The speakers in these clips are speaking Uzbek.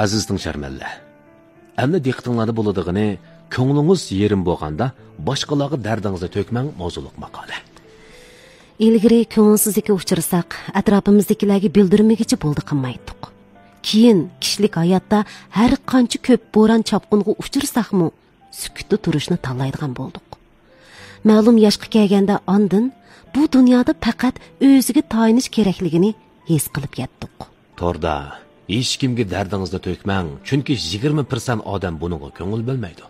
Aziz tingşarmanlar. Endi diqqatingizda bo'ladigini ko'nglingiz yerim bo'lganda boshqalarga dardingizni to'kmang mavzuliq maqola. İlgiri ko'ngilsizlikka uchrasak, atrofimizdagilarga bildirmagicha bo'ldi qilmaydik. Keyin kishilik hayotda har qancha ko'p bo'ron chopqinga uchrasak-mu, sukutda turishni tanlaydigan bo'ldik. Ma'lum yoshga kelganda ondan bu dunyoda faqat o'ziga tayinish kerakligini his qilib yetdik. To'g'ri, hech kimga dardingizni to'kmang, chunki 20% odam buningga ko'ngil bilmaydi.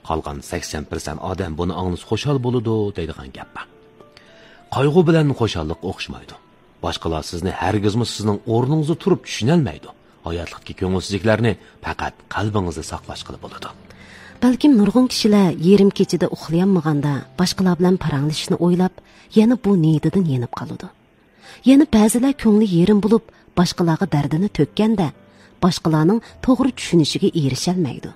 Qolgan 80% odam buni anglab xo'shal bo'ladi deydigan gap bor. Qayg'u bilan xo'shallik o'xshamaydi. Boshqalar sizni hargizmi sizning o'rningizda turib tushunolmaydi. Hayotlikdagi ko'ngilsizliklarni faqat qalbingizda saqlash qilib bo'ladi. Balkim nurg'un kishilar yerim kechida uxlayolmaganda boshqalar bilan paranglashishni o'ylab, yana bu niyatidan yenib qoladi. Yana ba'zilar ko'ngli yerim bo'lib, boshqalarga dardini to'kkanda, boshqalarning to'g'ri tushunishiga erisholmaydi.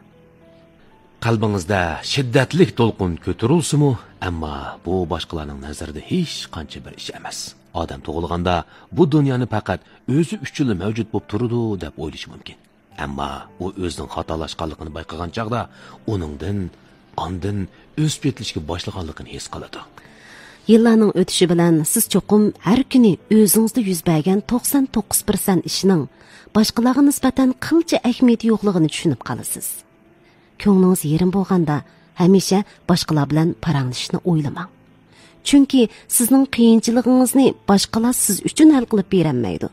Qalbingizda shiddatli to'lqin ko'tarilsa-mu, ammo bu boshqalarning nazarida hech qancha bir ish emas. Odam tug'ilganda bu dunyoni faqat o'zi uchun mavjud bo'lib turadi deb o'ylash mumkin. Ammo u o'zining xatolashganligini bayqagan chaqda ondan o'sib yetilishga boshlaganligini his qiladi. Yillarning o'tishi bilan siz cho'qim har kuni o'zingizda yuz bergan 99% ishning boshqalarga nisbatan qilcha ahamiyati yo'qligini tushunib qolasiz. Ko'nglingiz yerim bo'lganda hamisha boshqalar bilan paranglashishni o'ylamang. Chunki sizning qiyinchiligingizni boshqalar siz uchun hal qilib berolmaydi.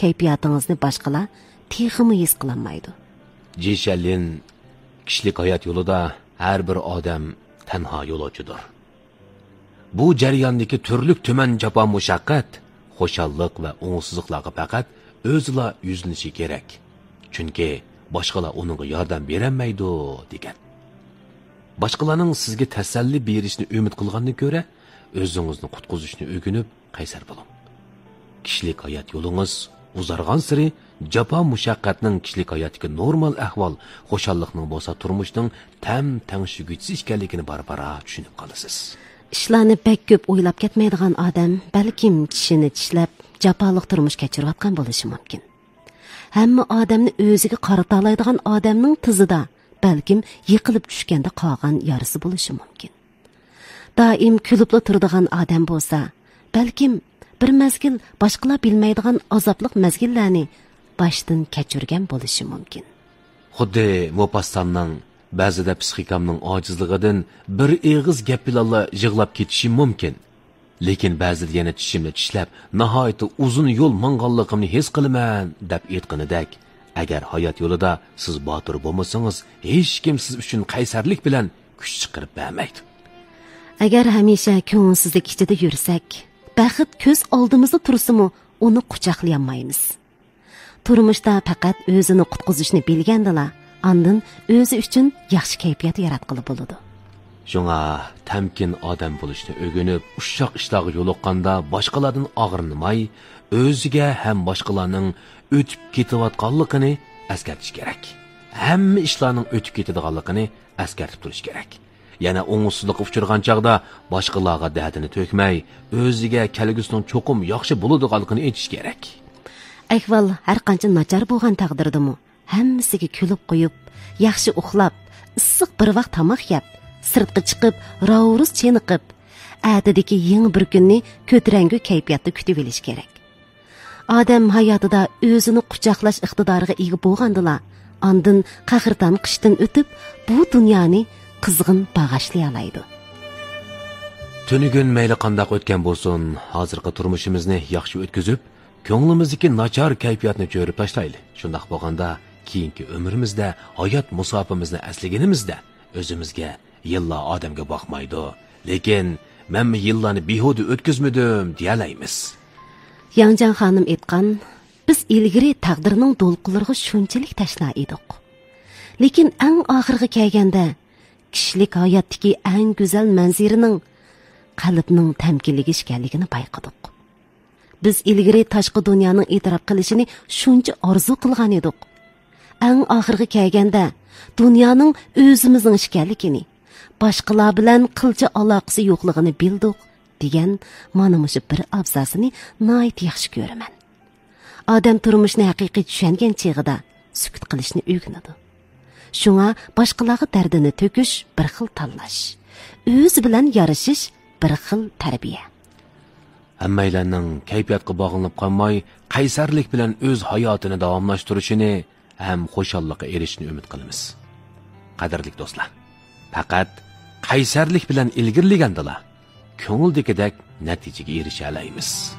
Kayfiyatingizni boshqalar texmi his qilolmaydi. Jishalin kishilik hayot yo'lida har bir odam tanho yo'lovchidir. Bu jarayondagi turli tuman jafo mushaqqat, xo'shallik va o'ngsizliklarga faqat o'zila yuzlanishi kerak. Chunki boshqalar uningga yordam berolmaydi degan. Boshqalarning sizga tasalli berishni umid qilgandan ko'ra, o'zingizni qutqizishni o'rganib, qaysar bo'ling. Kishilik hayot yo'lingiz uzargan sari jafo mushaqqatning kishilik hayotdagi normal ahvol, xo'shallikning bo'lsa turmushning tangshuguvchisi ekanligini barbara tushunib qolasiz. Ishlarni pek ko'p o'ylab ketmaydigan odam balkim tishini tishlab, jafoliq turmush kechirayotgan bo'lishi mumkin. Hamma odamni o'ziga qarata oladigan odamning tizida balkim yiqilib tushganda qolgan yarisi bo'lishi mumkin. Doim kulibla turadigan odam bo'lsa, balkim bir mezgil boshqalar bilmaydigan azobli mezgillarni boshdan kechirgan bo'lishi mumkin. Xuddi Mopassanning ba'zida psixikamning ojizligidan bir eg'iz gap bilan yig'lab ketishi mumkin. Lekin ba'zida yana tishimni tishlab, nihoyat uzun yo'l manganligimni his qilaman deb aytganidek, agar hayot yo'lida siz botir bo'lmasangiz, hech kim siz uchun qaysarlik bilan kuch chiqarib bermaydi. Agar hamisha ko'ngilsizlik ichida yursak, baxt ko'z oldimizda tursa-mu, uni quchoqlayolmaymiz. Turmushda faqat o'zini qutqizishni bilgandilar, ondan o'zi uchun yaxshi kayfiyat yaratqili bo'ladi. Shunga tamkin odam bo'lishni o'rganib, ushshoq ishlarga yo'liqqanda boshqalardan og'rinmay, o'ziga ham boshqalarning o'tib ketayotganligini eskartish kerak. Hamma ishlarning o'tib ketadiganligini eskartib turish kerak. Yana o'ngsizlikka uchragan chaqda boshqalarga dardini to'kmay, o'ziga kelgusining cho'qim yaxshi bo'ladiganligini aytish kerak. Ahvol har qancha nachar bo'lgan taqdirdami, hammasiga kulib qo'yib, yaxshi uxlab, issiq bir vaqt tomoq yeb, sirtqa chiqib, ravurus cheniqib, atidagi yangi bir kunni ko'tarangu kayfiyatda kutib olish kerak. Odam hayotida o'zini quchoqlash iqtidoriga ega bo'lgandilar, ondan qahrdan qishdan o'tib, bu dunyoni qizg'in bag'ashlay oladi. Tunigun mayli qandoq o'tgan bo'lsin, hozirgi turmushimizni yaxshi o'tkazib, ko'nglimizdagi nachar kayfiyatni cho'rib tashlaylik. Shundaq bo'lganda, keyingi umrimizda hayot musofimizni aslaganimizda o'zimizga yillar odamga boqmaydi, lekin men yillarni behuda o'tkazmadim deyalaymiz. Yangjan xonim aytgan, biz ilgari taqdirning do'lqinlariga shunchalik tashna edik. Lekin eng oxirgi kelganda kishilik hayotdagi eng go'zal manzirining qalbning tamkinligi ekanligini payqadik. Biz ilgari tashqi dunyoning e'tirof qilishini shuncha orzu qilgan edik. Eng oxirgi kelganda dunyoning o'zimizning ekanligini, boshqalar bilan qilcha aloqasi yo'qligini bildik degan mana shu bir abzasini nihoyat yaxshi ko'raman. Odam turmushni haqiqiy tushungan chig'ida sukut qilishni o'rganadi. Shunga boshqalarga dardini to'kish bir xil tanlash, o'z bilan yarashish bir xil tarbiya. Hammaylarning kayfiyatga bog'lanib qolmay, qaysarlik bilan o'z hayotini davomlashtirishini ham xushallikqa erishishni umid qilamiz. Qadrli do'stlar, faqat qaysarlik bilan ilgirligandala ko'ngildagidek natijaga erisha olamiz.